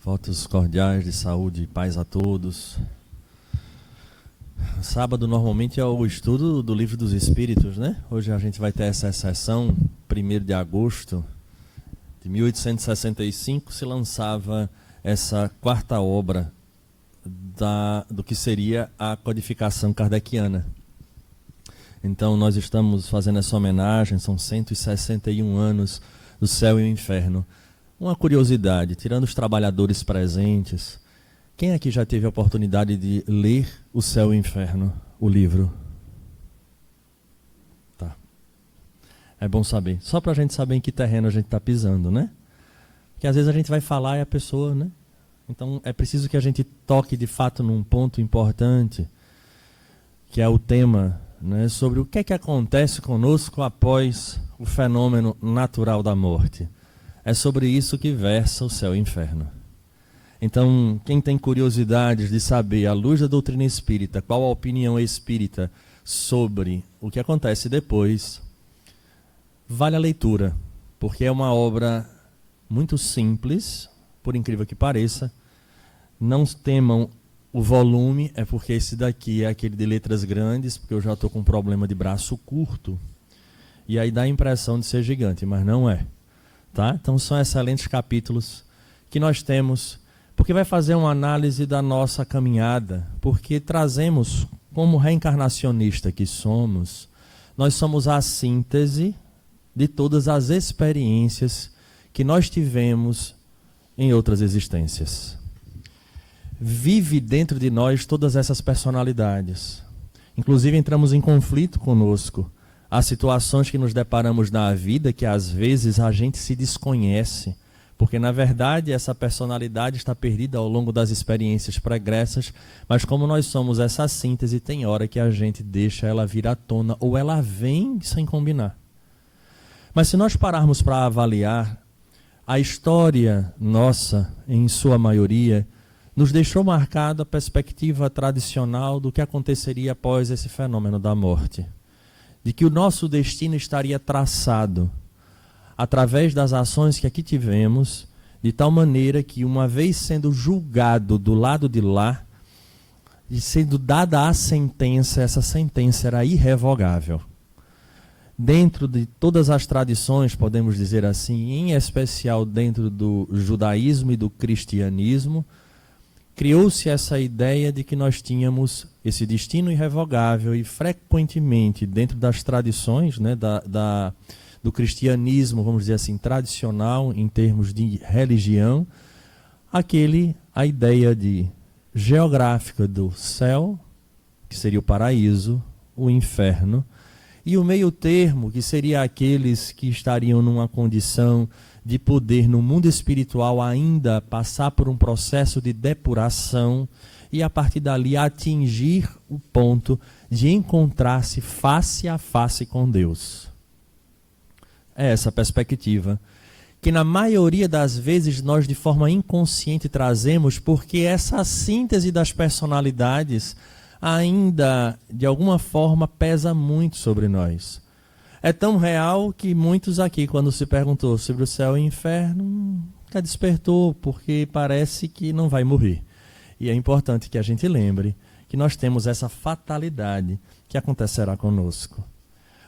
Votos cordiais de saúde e paz a todos. Sábado normalmente é o estudo do Livro dos Espíritos, né? Hoje a gente vai ter essa sessão, 1º de agosto de 1865, se lançava essa quarta obra do que seria a codificação kardeciana. Então nós estamos fazendo essa homenagem, são 161 anos do céu e o inferno. Uma curiosidade, tirando os trabalhadores presentes, quem aqui já teve a oportunidade de ler O Céu e o Inferno, o livro? Tá. É bom saber. Só para a gente saber em que terreno a gente está pisando, né? Porque às vezes a gente vai falar e a pessoa, né? Então é preciso que a gente toque de fato num ponto importante, que é o tema, né, sobre o que é que acontece conosco após o fenômeno natural da morte. É sobre isso que versa O Céu e o Inferno. Então, quem tem curiosidades de saber, à luz da doutrina espírita, qual a opinião espírita sobre o que acontece depois, vale a leitura, porque é uma obra muito simples, por incrível que pareça. Não temam o volume, é porque esse daqui é aquele de letras grandes, porque eu já estou com um problema de braço curto, e aí dá a impressão de ser gigante, mas não é. Tá? Então são excelentes capítulos que nós temos, porque vai fazer uma análise da nossa caminhada, porque trazemos, como reencarnacionista que somos, nós somos a síntese de todas as experiências que nós tivemos em outras existências. Vive dentro de nós todas essas personalidades. Inclusive entramos em conflito conosco. Há situações que nos deparamos na vida que às vezes a gente se desconhece, porque na verdade essa personalidade está perdida ao longo das experiências pregressas, mas como nós somos essa síntese, tem hora que a gente deixa ela vir à tona ou ela vem sem combinar. Mas se nós pararmos para avaliar, a história nossa, em sua maioria, nos deixou marcada a perspectiva tradicional do que aconteceria após esse fenômeno da morte. De que o nosso destino estaria traçado através das ações que aqui tivemos, de tal maneira que, uma vez sendo julgado do lado de lá, e sendo dada a sentença, essa sentença era irrevogável. Dentro de todas as tradições, podemos dizer assim, em especial dentro do judaísmo e do cristianismo, criou-se essa ideia de que nós tínhamos esse destino irrevogável e frequentemente dentro das tradições, né, do cristianismo, vamos dizer assim, tradicional em termos de religião, a ideia geográfica do céu, que seria o paraíso, o inferno, e o meio termo, que seria aqueles que estariam numa condição de poder no mundo espiritual ainda passar por um processo de depuração e a partir dali atingir o ponto de encontrar-se face a face com Deus. É essa perspectiva que na maioria das vezes nós de forma inconsciente trazemos, porque essa síntese das personalidades ainda de alguma forma pesa muito sobre nós. É tão real que muitos aqui, quando se perguntou sobre o céu e o inferno, nunca despertou, porque parece que não vai morrer. E é importante que a gente lembre que nós temos essa fatalidade que acontecerá conosco.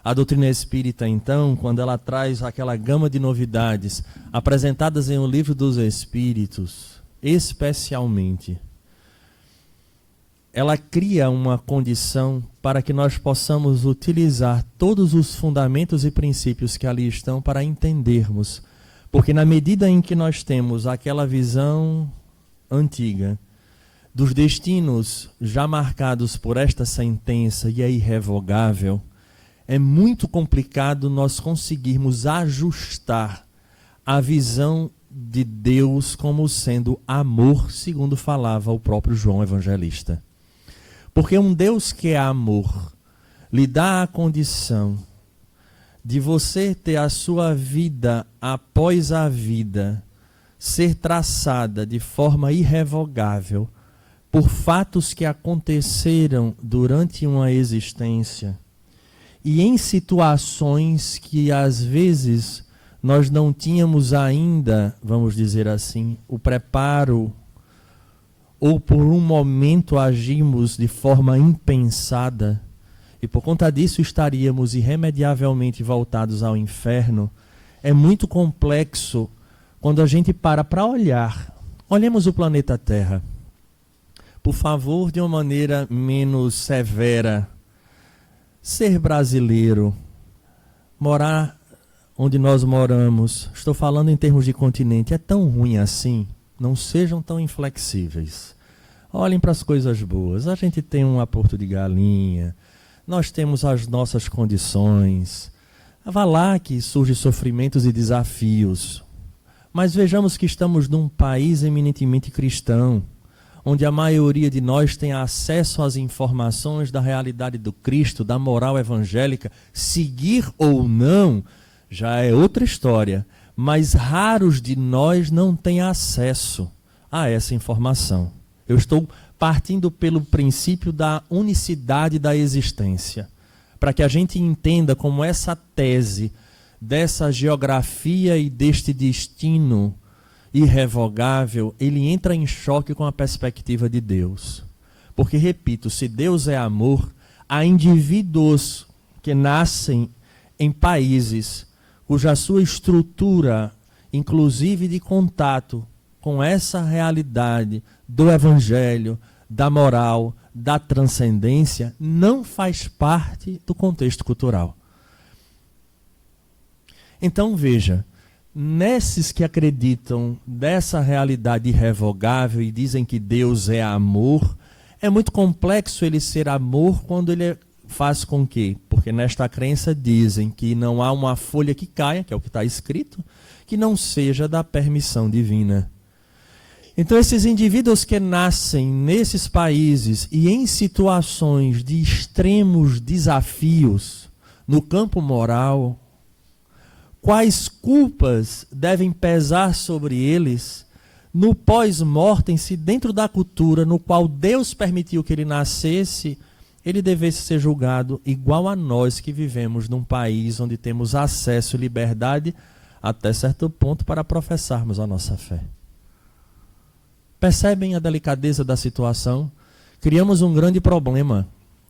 A doutrina espírita, então, quando ela traz aquela gama de novidades apresentadas em O Livro dos Espíritos, especialmente, ela cria uma condição para que nós possamos utilizar todos os fundamentos e princípios que ali estão para entendermos. Porque na medida em que nós temos aquela visão antiga dos destinos já marcados por esta sentença e é irrevogável, é muito complicado nós conseguirmos ajustar a visão de Deus como sendo amor, segundo falava o próprio João Evangelista. Porque um Deus que é amor lhe dá a condição de você ter a sua vida após a vida ser traçada de forma irrevogável por fatos que aconteceram durante uma existência e em situações que às vezes nós não tínhamos ainda, vamos dizer assim, o preparo, ou por um momento agimos de forma impensada, e por conta disso estaríamos irremediavelmente voltados ao inferno, é muito complexo quando a gente para olhar. Olhemos o planeta Terra. Por favor, de uma maneira menos severa, ser brasileiro, morar onde nós moramos, estou falando em termos de continente, é tão ruim assim? Não sejam tão inflexíveis. Olhem para as coisas boas. A gente tem um aporto de galinha, nós temos as nossas condições. Vá lá que surgem sofrimentos e desafios. Mas vejamos que estamos num país eminentemente cristão, onde a maioria de nós tem acesso às informações da realidade do Cristo, da moral evangélica. Seguir ou não já é outra história, mas raros de nós não têm acesso a essa informação. Eu estou partindo pelo princípio da unicidade da existência, para que a gente entenda como essa tese dessa geografia e deste destino irrevogável, ele entra em choque com a perspectiva de Deus. Porque, repito, se Deus é amor, há indivíduos que nascem em países cuja sua estrutura, inclusive de contato com essa realidade do evangelho, da moral, da transcendência, não faz parte do contexto cultural. Então veja, nesses que acreditam dessa realidade irrevogável e dizem que Deus é amor, é muito complexo ele ser amor quando ele faz com que, porque nesta crença dizem que não há uma folha que caia, que é o que está escrito, que não seja da permissão divina. Então esses indivíduos que nascem nesses países e em situações de extremos desafios no campo moral, quais culpas devem pesar sobre eles no pós-mortem, se dentro da cultura no qual Deus permitiu que ele nascesse, ele devesse ser julgado igual a nós que vivemos num país onde temos acesso e liberdade até certo ponto para professarmos a nossa fé. Percebem a delicadeza da situação? Criamos um grande problema.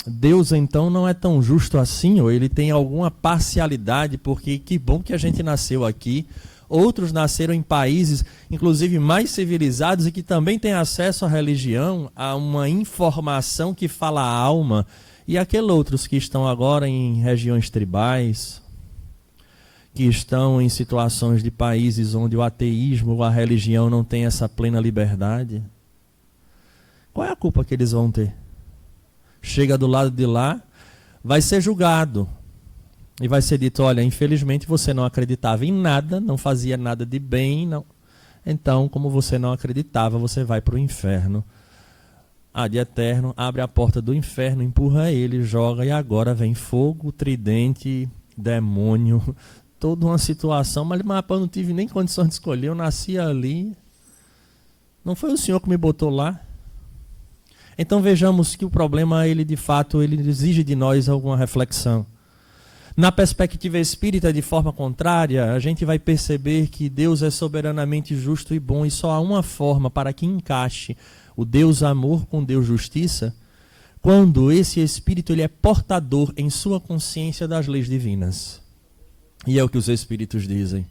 Deus, então, não é tão justo assim, ou ele tem alguma parcialidade, porque que bom que a gente nasceu aqui. Outros nasceram em países, inclusive mais civilizados, e que também têm acesso à religião, a uma informação que fala a alma. E aqueles outros que estão agora em regiões tribais, que estão em situações de países onde o ateísmo ou a religião não tem essa plena liberdade. Qual é a culpa que eles vão ter? Chega do lado de lá, vai ser julgado. E vai ser dito, olha, infelizmente você não acreditava em nada, não fazia nada de bem, não. Então, como você não acreditava, você vai para o inferno. De eterno, abre a porta do inferno, empurra ele, joga, e agora vem fogo, tridente, demônio, toda uma situação. Mas eu não tive nem condições de escolher, eu nasci ali. Não foi o Senhor que me botou lá? Então vejamos que o problema, ele de fato, ele exige de nós alguma reflexão. Na perspectiva espírita, de forma contrária, a gente vai perceber que Deus é soberanamente justo e bom, e só há uma forma para que encaixe o Deus amor com Deus justiça, quando esse espírito ele é portador em sua consciência das leis divinas. E é o que os espíritos dizem.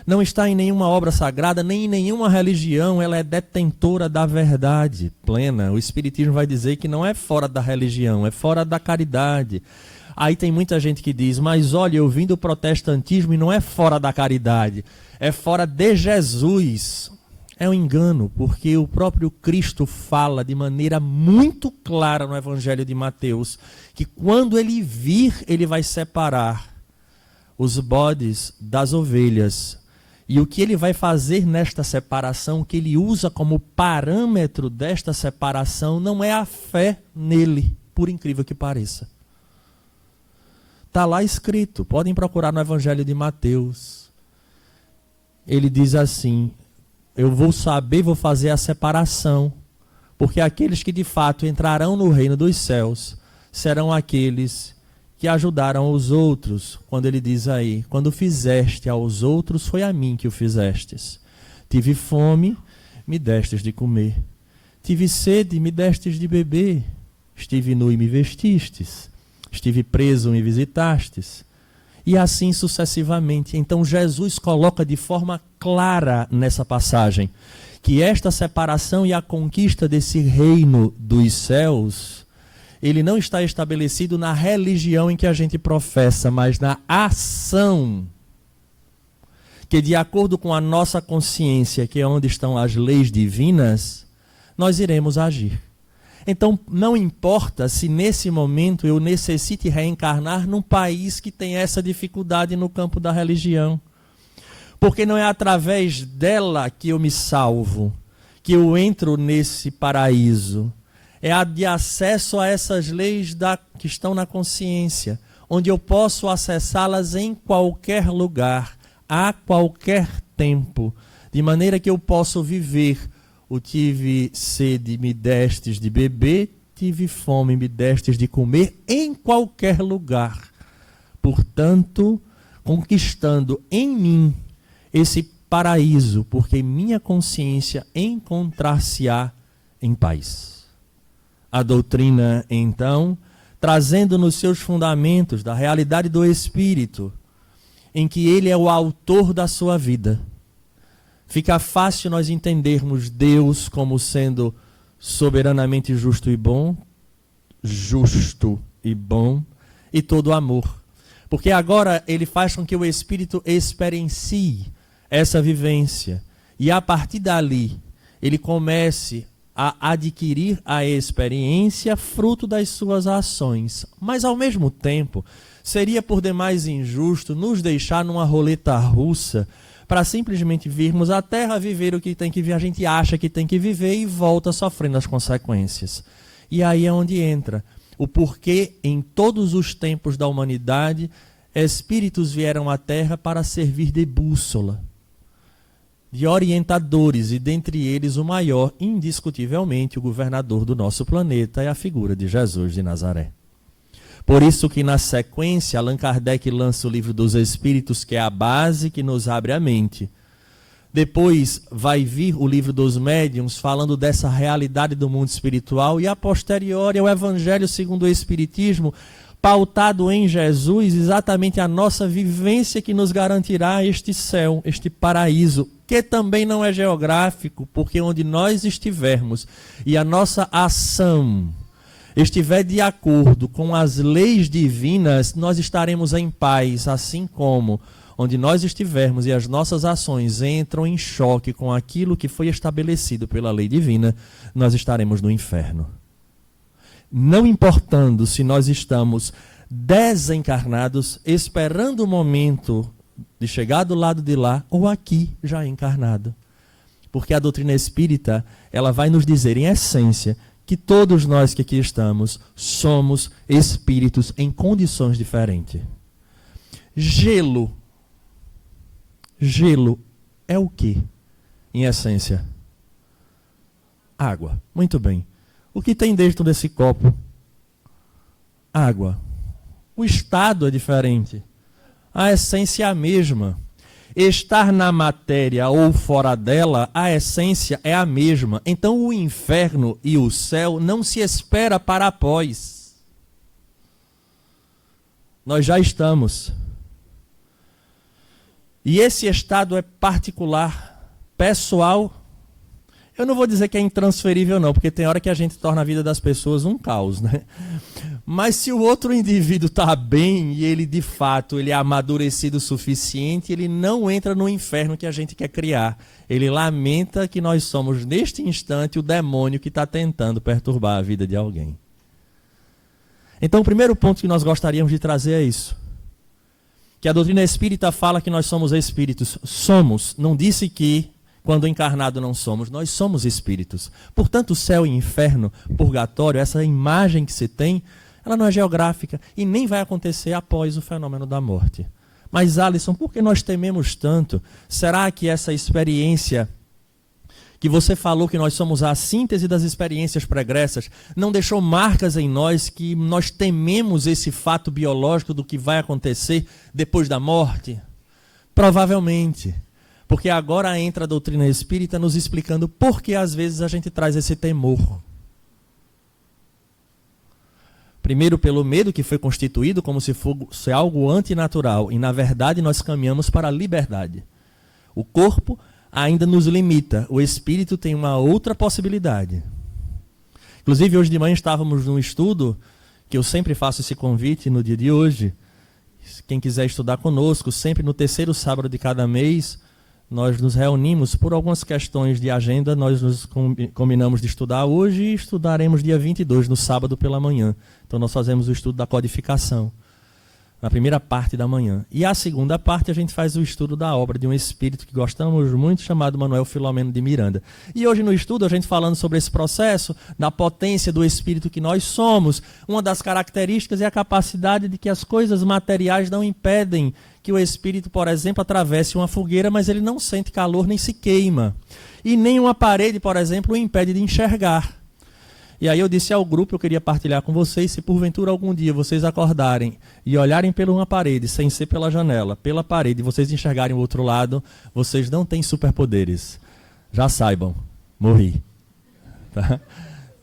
Não está em nenhuma obra sagrada, nem em nenhuma religião, ela é detentora da verdade plena. O espiritismo vai dizer que não é fora da religião, é fora da caridade. Aí tem muita gente que diz, mas olha, eu vim do protestantismo e não é fora da caridade, é fora de Jesus. É um engano, porque o próprio Cristo fala de maneira muito clara no Evangelho de Mateus, que quando ele vir, ele vai separar os bodes das ovelhas. E o que ele vai fazer nesta separação, o que ele usa como parâmetro desta separação, não é a fé nele, por incrível que pareça. Está lá escrito, podem procurar no Evangelho de Mateus. Ele diz assim, eu vou saber, vou fazer a separação, porque aqueles que de fato entrarão no reino dos céus serão aqueles que ajudaram os outros, quando ele diz aí, quando fizeste aos outros, foi a mim que o fizestes. Tive fome, me destes de comer. Tive sede, me destes de beber. Estive nu e me vestistes. Estive preso, me visitastes. E assim sucessivamente. Então Jesus coloca de forma clara nessa passagem que esta separação e a conquista desse reino dos céus, ele não está estabelecido na religião em que a gente professa, mas na ação, que de acordo com a nossa consciência, que é onde estão as leis divinas, nós iremos agir. Então, não importa se nesse momento eu necessite reencarnar num país que tem essa dificuldade no campo da religião. Porque não é através dela que eu me salvo, que eu entro nesse paraíso. É a de acesso a essas leis que estão na consciência, onde eu posso acessá-las em qualquer lugar, a qualquer tempo, de maneira que eu posso viver o tive sede, me destes de beber, tive fome, me destes de comer, em qualquer lugar. Portanto, conquistando em mim esse paraíso, porque minha consciência encontrar-se-á em paz. A doutrina, então, trazendo nos seus fundamentos da realidade do Espírito, em que ele é o autor da sua vida, fica fácil nós entendermos Deus como sendo soberanamente justo e bom, e todo amor. Porque agora ele faz com que o Espírito experiencie essa vivência. E a partir dali, ele comece a adquirir a experiência fruto das suas ações. Mas, ao mesmo tempo, seria por demais injusto nos deixar numa roleta russa para simplesmente virmos à Terra viver o que tem que viver, a gente acha que tem que viver e volta sofrendo as consequências. E aí é onde entra o porquê em todos os tempos da humanidade espíritos vieram à Terra para servir de bússola, de orientadores, e dentre eles o maior, indiscutivelmente, o governador do nosso planeta é a figura de Jesus de Nazaré. Por isso que na sequência Allan Kardec lança o Livro dos Espíritos, que é a base que nos abre a mente. Depois vai vir o Livro dos Médiuns, falando dessa realidade do mundo espiritual, e a posteriori é o Evangelho segundo o Espiritismo, pautado em Jesus, exatamente a nossa vivência que nos garantirá este céu, este paraíso, que também não é geográfico, porque onde nós estivermos e a nossa ação estiver de acordo com as leis divinas, nós estaremos em paz, assim como onde nós estivermos e as nossas ações entram em choque com aquilo que foi estabelecido pela lei divina, nós estaremos no inferno. Não importando se nós estamos desencarnados, esperando o momento de chegar do lado de lá, ou aqui já encarnado. Porque a doutrina espírita, ela vai nos dizer em essência que todos nós que aqui estamos somos espíritos em condições diferentes. Gelo é o quê, em essência? Água. Muito bem. O que tem dentro desse copo? Água. O estado é diferente. A essência é a mesma. Estar na matéria ou fora dela, a essência é a mesma. Então o inferno e o céu não se espera para após. Nós já estamos. E esse estado é particular, pessoal. Eu não vou dizer que é intransferível não, porque tem hora que a gente torna a vida das pessoas um caos, né? Mas se o outro indivíduo está bem e ele de fato ele é amadurecido o suficiente, ele não entra no inferno que a gente quer criar. Ele lamenta que nós somos neste instante o demônio que está tentando perturbar a vida de alguém. Então o primeiro ponto que nós gostaríamos de trazer é isso. Que a doutrina espírita fala que nós somos espíritos. Somos, não disse que quando encarnado não somos, nós somos espíritos. Portanto, o céu e inferno, purgatório, essa imagem que se tem, ela não é geográfica e nem vai acontecer após o fenômeno da morte. Mas, Alisson, por que nós tememos tanto? Será que essa experiência que você falou que nós somos a síntese das experiências pregressas, não deixou marcas em nós que nós tememos esse fato biológico do que vai acontecer depois da morte? Provavelmente. Porque agora entra a doutrina espírita nos explicando por que às vezes a gente traz esse temor. Primeiro pelo medo que foi constituído como se fosse algo antinatural. E na verdade nós caminhamos para a liberdade. O corpo ainda nos limita. O espírito tem uma outra possibilidade. Inclusive hoje de manhã estávamos num estudo, que eu sempre faço esse convite no dia de hoje. Quem quiser estudar conosco, sempre no terceiro sábado de cada mês, nós nos reunimos por algumas questões de agenda, nós nos combinamos de estudar hoje e estudaremos dia 22, no sábado pela manhã. Então nós fazemos o estudo da codificação, na primeira parte da manhã. E a segunda parte a gente faz o estudo da obra de um espírito que gostamos muito, chamado Manuel Filomeno de Miranda. E hoje no estudo a gente falando sobre esse processo, da potência do espírito que nós somos, uma das características é a capacidade de que as coisas materiais não impedem que o espírito, por exemplo, atravesse uma fogueira, mas ele não sente calor nem se queima. E nem uma parede, por exemplo, o impede de enxergar. E aí eu disse ao grupo, eu queria partilhar com vocês, se porventura algum dia vocês acordarem e olharem por uma parede, sem ser pela janela, pela parede, e vocês enxergarem o outro lado, vocês não têm superpoderes. Já saibam, morri. Tá?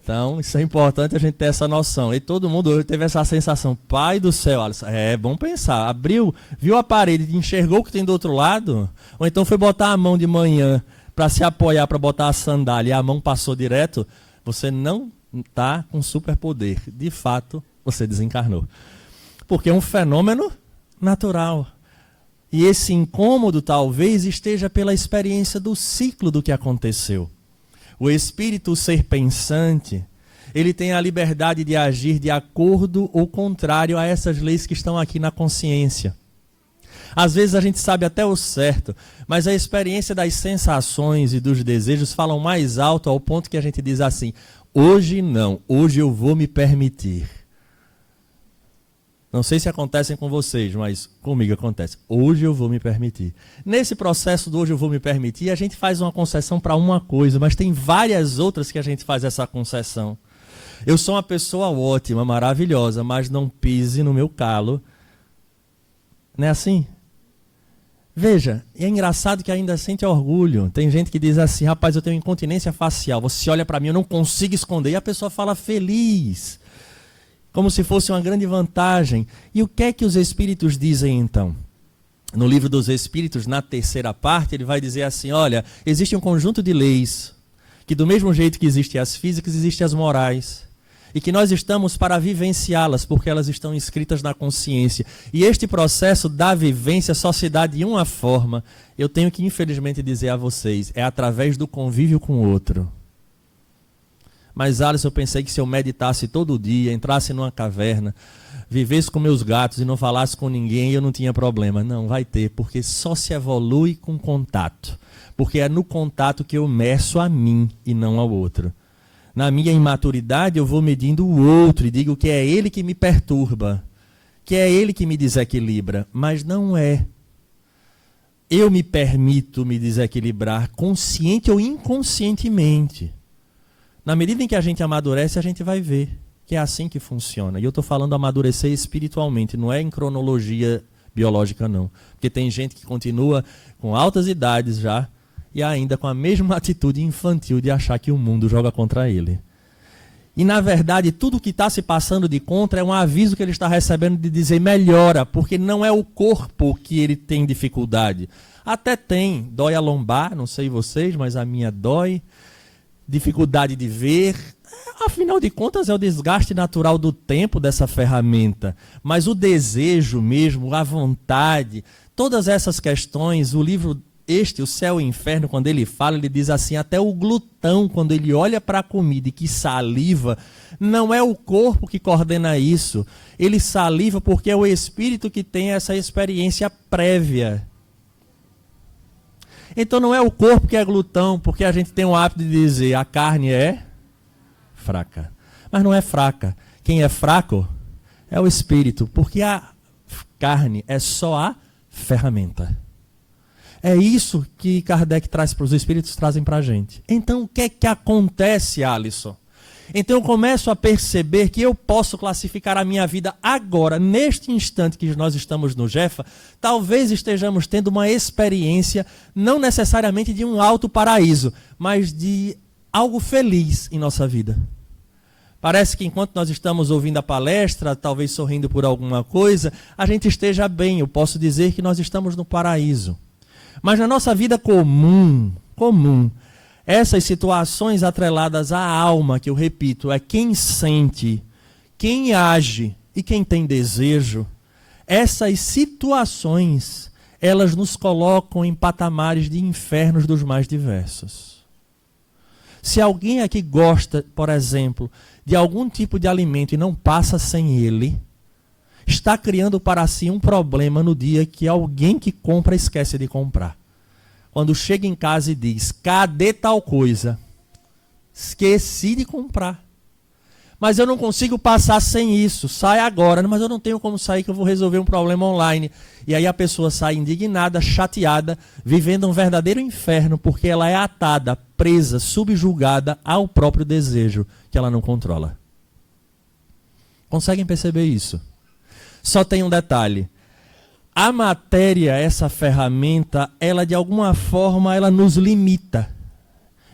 Então, isso é importante a gente ter essa noção. E todo mundo hoje teve essa sensação, pai do céu, Alisson, é bom pensar, abriu, viu a parede, enxergou o que tem do outro lado, ou então foi botar a mão de manhã para se apoiar, para botar a sandália e a mão passou direto, você não está com superpoder. De fato, você desencarnou. Porque é um fenômeno natural. E esse incômodo talvez esteja pela experiência do ciclo do que aconteceu. O espírito, o ser pensante, ele tem a liberdade de agir de acordo ou contrário a essas leis que estão aqui na consciência. Às vezes a gente sabe até o certo, mas a experiência das sensações e dos desejos falam mais alto ao ponto que a gente diz assim, hoje não, hoje eu vou me permitir. Não sei se acontecem com vocês, mas comigo acontece. Hoje eu vou me permitir. Nesse processo do hoje eu vou me permitir, a gente faz uma concessão para uma coisa, mas tem várias outras que a gente faz essa concessão. Eu sou uma pessoa ótima, maravilhosa, mas não pise no meu calo. Não é assim? Veja, e é engraçado que ainda sente orgulho. Tem gente que diz assim, rapaz, eu tenho incontinência facial, você olha para mim, eu não consigo esconder. E a pessoa fala feliz, como se fosse uma grande vantagem. E o que é que os espíritos dizem então? No livro dos espíritos, na terceira parte, ele vai dizer assim, olha, existe um conjunto de leis, que do mesmo jeito que existem as físicas, existem as morais. E que nós estamos para vivenciá-las, porque elas estão inscritas na consciência. E este processo da vivência só se dá de uma forma, eu tenho que infelizmente dizer a vocês, é através do convívio com o outro. Mas, Alisson, eu pensei que se eu meditasse todo dia, entrasse numa caverna, vivesse com meus gatos e não falasse com ninguém, eu não tinha problema. Não, vai ter, porque só se evolui com contato. Porque é no contato que eu meço a mim e não ao outro. Na minha imaturidade, eu vou medindo o outro e digo que é ele que me perturba, que é ele que me desequilibra, mas não é. Eu me permito me desequilibrar, consciente ou inconscientemente. Na medida em que a gente amadurece, a gente vai ver que é assim que funciona. E eu estou falando amadurecer espiritualmente, não é em cronologia biológica, não. Porque tem gente que continua com altas idades já, e ainda com a mesma atitude infantil de achar que o mundo joga contra ele. E, na verdade, tudo que está se passando de contra é um aviso que ele está recebendo de dizer melhora, porque não é o corpo que ele tem dificuldade. Até tem, dói a lombar, não sei vocês, mas a minha dói. Dificuldade de ver. Afinal de contas, é o desgaste natural do tempo dessa ferramenta. Mas o desejo mesmo, a vontade, todas essas questões, o livro... o Céu e o Inferno, quando ele fala, ele diz assim, até o glutão, quando ele olha para a comida e que saliva, não é o corpo que coordena isso. Ele saliva porque é o espírito que tem essa experiência prévia. Então não é o corpo que é glutão, porque a gente tem o hábito de dizer, a carne é fraca. Mas não é fraca. Quem é fraco é o espírito, porque a carne é só a ferramenta. É isso que Kardec traz para os espíritos, trazem para a gente. Então, o que é que acontece, Alisson? Então eu começo a perceber que eu posso classificar a minha vida agora, neste instante que nós estamos no Jefa, talvez estejamos tendo uma experiência, não necessariamente de um alto paraíso, mas de algo feliz em nossa vida. Parece que enquanto nós estamos ouvindo a palestra, talvez sorrindo por alguma coisa, a gente esteja bem, eu posso dizer que nós estamos no paraíso. Mas na nossa vida comum, essas situações atreladas à alma, que eu repito, é quem sente, quem age e quem tem desejo, essas situações, elas nos colocam em patamares de infernos dos mais diversos. Se alguém aqui gosta, por exemplo, de algum tipo de alimento e não passa sem ele, está criando para si um problema no dia que alguém que compra esquece de comprar. Quando chega em casa e diz, cadê tal coisa? Esqueci de comprar. Mas eu não consigo passar sem isso. Sai agora. Mas eu não tenho como sair que eu vou resolver um problema online. E aí a pessoa sai indignada, chateada, vivendo um verdadeiro inferno, porque ela é atada, presa, subjugada ao próprio desejo que ela não controla. Conseguem perceber isso? Só tem um detalhe. A matéria, essa ferramenta, ela de alguma forma ela nos limita.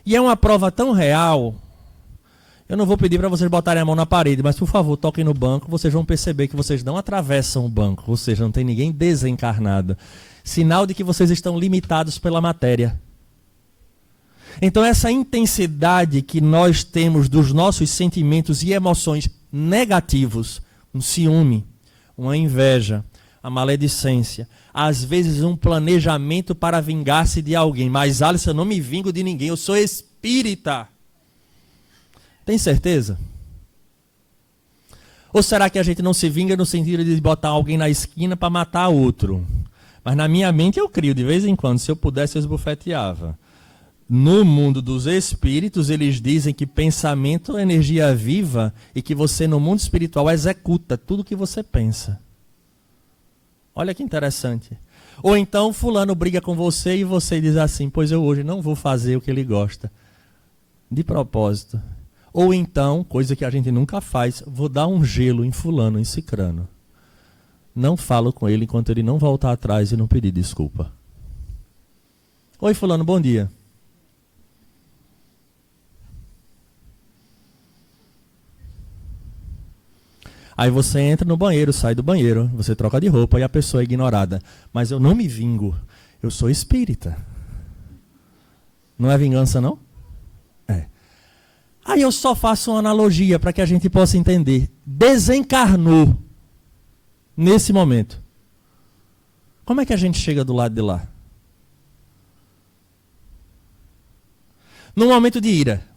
E é uma prova tão real. Eu não vou pedir para vocês botarem a mão na parede, mas por favor, toquem no banco, vocês vão perceber que vocês não atravessam o banco, ou seja, não tem ninguém desencarnado. Sinal de que vocês estão limitados pela matéria. Então essa intensidade que nós temos dos nossos sentimentos e emoções negativos, um ciúme, uma inveja, a maledicência, às vezes um planejamento para vingar-se de alguém. Mas, Alisson, eu não me vingo de ninguém, eu sou espírita. Tem certeza? Ou será que a gente não se vinga no sentido de botar alguém na esquina para matar outro? Mas na minha mente eu crio, de vez em quando, se eu pudesse eu esbofeteava. No mundo dos espíritos, eles dizem que pensamento é energia viva e que você no mundo espiritual executa tudo o que você pensa. Olha que interessante. Ou então fulano briga com você e você diz assim, pois eu hoje não vou fazer o que ele gosta. De propósito. Ou então, coisa que a gente nunca faz, vou dar um gelo em fulano, em cicrano. Não falo com ele enquanto ele não voltar atrás e não pedir desculpa. Oi fulano, bom dia. Aí você entra no banheiro, sai do banheiro, você troca de roupa e a pessoa é ignorada. Mas eu não me vingo, eu sou espírita. Não é vingança, não? É. Aí eu só faço uma analogia para que a gente possa entender. Desencarnou nesse momento. Como é que a gente chega do lado de lá? Num momento de ira.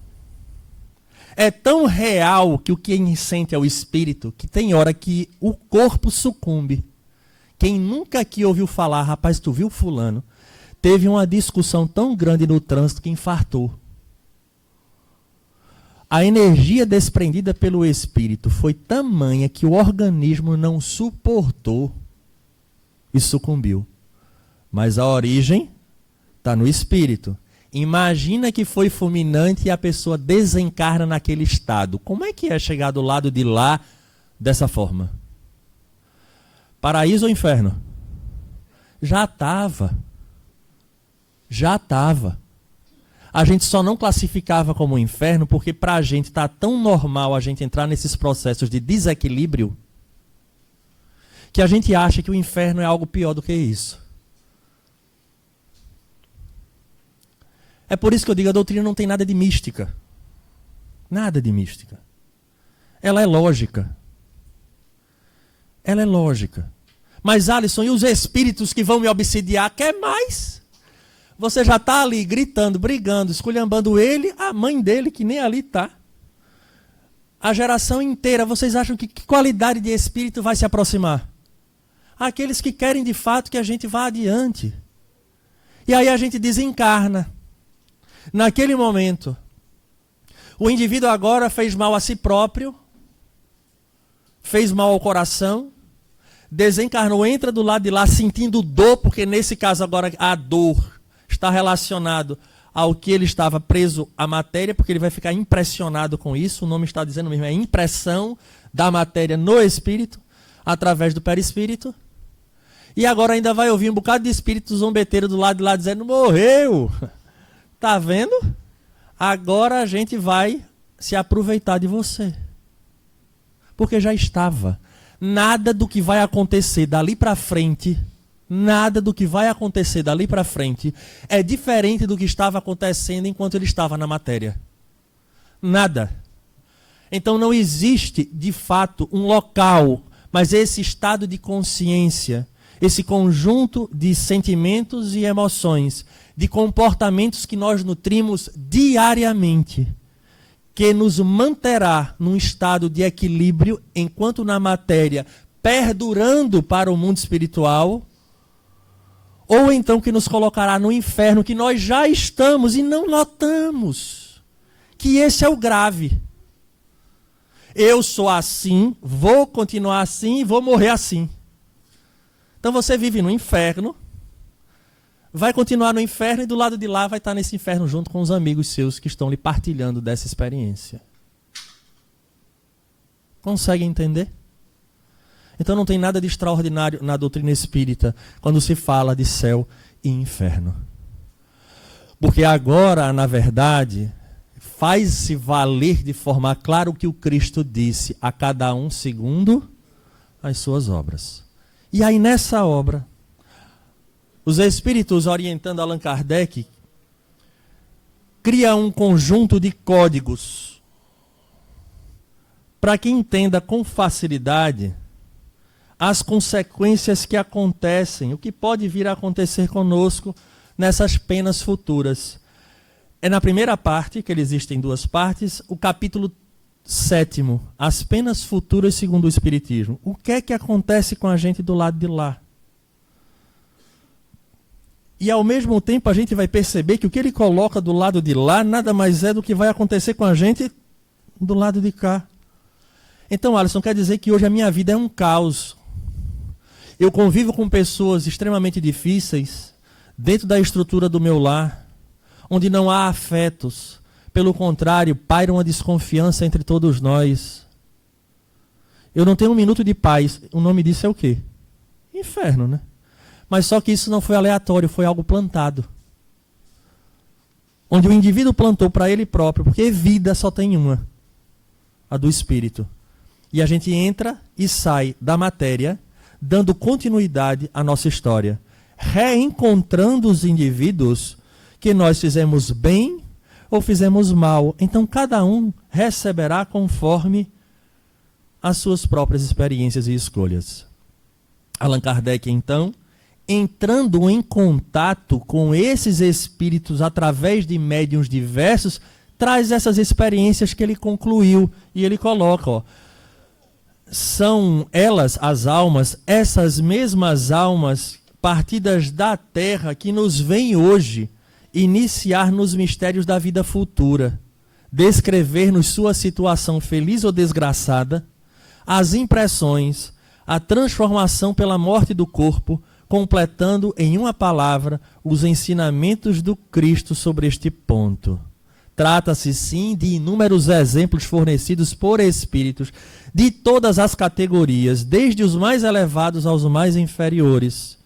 É tão real que o que sente é o espírito, que tem hora que o corpo sucumbe. Quem nunca aqui ouviu falar, rapaz, tu viu fulano? Teve uma discussão tão grande no trânsito que infartou. A energia desprendida pelo espírito foi tamanha que o organismo não suportou e sucumbiu. Mas a origem está no espírito. Imagina que foi fulminante e a pessoa desencarna naquele estado. Como é que é chegar do lado de lá dessa forma? Paraíso ou inferno? Já estava. Já estava. A gente só não classificava como inferno porque para a gente está tão normal a gente entrar nesses processos de desequilíbrio que a gente acha que o inferno é algo pior do que isso. É por isso que eu digo, a doutrina não tem nada de mística. Nada de mística. Ela é lógica. Ela é lógica. Mas, Alisson, e os espíritos que vão me obsidiar? Quer mais? Você já está ali gritando, brigando, esculhambando ele, a mãe dele, que nem ali está. A geração inteira, vocês acham que qualidade de espírito vai se aproximar? Aqueles que querem de fato que a gente vá adiante. E aí a gente desencarna. Naquele momento, o indivíduo agora fez mal a si próprio, fez mal ao coração, desencarnou, entra do lado de lá sentindo dor, porque nesse caso agora a dor está relacionado ao que ele estava preso à matéria, porque ele vai ficar impressionado com isso, o nome está dizendo mesmo, é impressão da matéria no espírito, através do perispírito. E agora ainda vai ouvir um bocado de espírito zombeteiro do lado de lá dizendo, morreu. Tá vendo? Agora a gente vai se aproveitar de você. Porque já estava. Nada do que vai acontecer dali para frente, é diferente do que estava acontecendo enquanto ele estava na matéria. Nada. Então não existe, de fato, um local, mas esse estado de consciência, esse conjunto de sentimentos e emoções, de comportamentos que nós nutrimos diariamente, que nos manterá num estado de equilíbrio, enquanto na matéria, perdurando para o mundo espiritual, ou então que nos colocará no inferno, que nós já estamos e não notamos, que esse é o grave. Eu sou assim, vou continuar assim e vou morrer assim. Então você vive no inferno, vai continuar no inferno e do lado de lá vai estar nesse inferno junto com os amigos seus que estão lhe partilhando dessa experiência. Consegue entender? Então não tem nada de extraordinário na doutrina espírita quando se fala de céu e inferno. Porque agora, na verdade, faz-se valer de forma clara o que o Cristo disse, a cada um segundo as suas obras. E aí nessa obra, os espíritos orientando Allan Kardec criam um conjunto de códigos para que entenda com facilidade as consequências que acontecem, o que pode vir a acontecer conosco nessas penas futuras. É na primeira parte, que ele existe em duas partes, o capítulo 7º, as penas futuras segundo o Espiritismo. O que é que acontece com a gente do lado de lá? E ao mesmo tempo a gente vai perceber que o que ele coloca do lado de lá nada mais é do que vai acontecer com a gente do lado de cá. Então, Alisson, quer dizer que hoje a minha vida é um caos. Eu convivo com pessoas extremamente difíceis dentro da estrutura do meu lar, onde não há afetos. Pelo contrário, paira uma desconfiança entre todos nós. Eu não tenho um minuto de paz. O nome disso é o quê? Inferno, né? Mas só que isso não foi aleatório, foi algo plantado. Onde o indivíduo plantou para ele próprio, porque vida só tem uma, a do espírito. E a gente entra e sai da matéria, dando continuidade à nossa história, reencontrando os indivíduos que nós fizemos bem ou fizemos mal. Então cada um receberá conforme as suas próprias experiências e escolhas. Allan Kardec, então, entrando em contato com esses espíritos através de médiuns diversos, traz essas experiências que ele concluiu. E ele coloca, ó, são elas, as almas, essas mesmas almas partidas da terra que nos vêm hoje iniciar nos mistérios da vida futura, descrever-nos sua situação feliz ou desgraçada, as impressões, a transformação pela morte do corpo, completando em uma palavra os ensinamentos do Cristo sobre este ponto. Trata-se sim de inúmeros exemplos fornecidos por espíritos de todas as categorias, desde os mais elevados aos mais inferiores,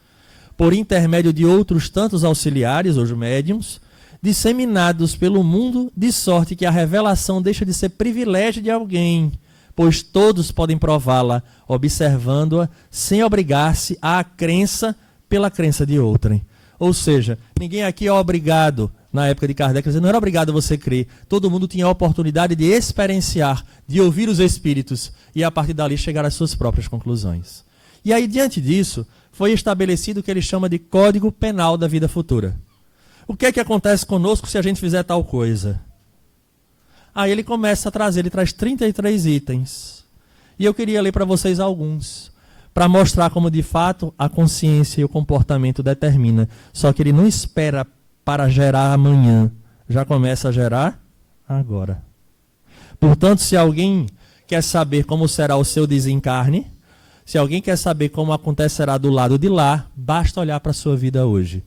por intermédio de outros tantos auxiliares, os médiuns, disseminados pelo mundo, de sorte que a revelação deixa de ser privilégio de alguém, pois todos podem prová-la, observando-a, sem obrigar-se à crença pela crença de outrem. Ou seja, ninguém aqui é obrigado, na época de Kardec, não era obrigado a você crer. Todo mundo tinha a oportunidade de experienciar, de ouvir os espíritos e a partir dali chegar às suas próprias conclusões. E aí, diante disso, foi estabelecido o que ele chama de Código Penal da Vida Futura. O que é que acontece conosco se a gente fizer tal coisa? Aí ele começa a trazer, ele traz 33 itens. E eu queria ler para vocês alguns, para mostrar como de fato a consciência e o comportamento determina. Só que ele não espera para gerar amanhã, já começa a gerar agora. Portanto, se alguém quer saber como será o seu desencarne, Se alguém quer saber como acontecerá do lado de lá, basta olhar para a sua vida hoje.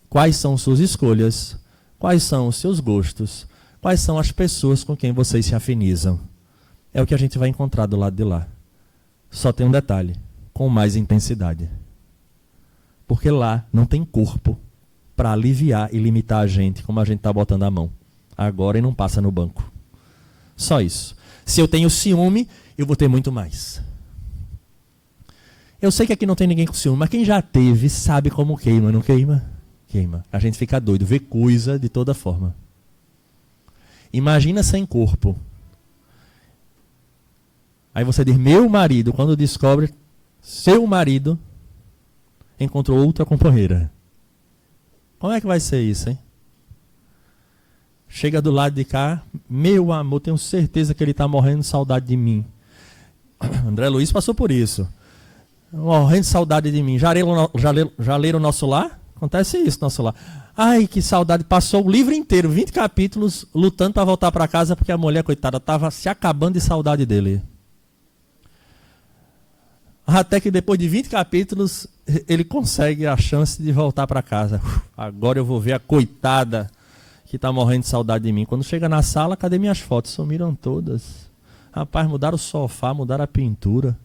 Quais são suas escolhas? Quais são os seus gostos? Quais são as pessoas com quem vocês se afinizam? É o que a gente vai encontrar do lado de lá. Só tem um detalhe, com mais intensidade. Porque lá não tem corpo para aliviar e limitar a gente, como a gente está botando a mão. Agora e não passa no banco. Só isso. Se eu tenho ciúme, eu vou ter muito mais. Eu sei que aqui não tem ninguém com ciúme, mas quem já teve sabe como queima, não queima? Queima. A gente fica doido, vê coisa de toda forma. Imagina sem corpo. Aí você diz, meu marido, quando descobre, seu marido encontrou outra companheira. Como é que vai ser isso, hein? Chega do lado de cá, meu amor, tenho certeza que ele está morrendo de saudade de mim. André Luiz passou por isso. Morrendo de saudade de mim. Já leram o Nosso Lar? Acontece isso no Nosso Lar. Ai, que saudade. Passou o livro inteiro, 20 capítulos, lutando para voltar para casa, porque a mulher, coitada, estava se acabando de saudade dele. Até que depois de 20 capítulos, ele consegue a chance de voltar para casa. Agora eu vou ver a coitada que está morrendo de saudade de mim. Quando chega na sala, cadê minhas fotos? Sumiram todas. Rapaz, mudaram o sofá, mudaram a pintura.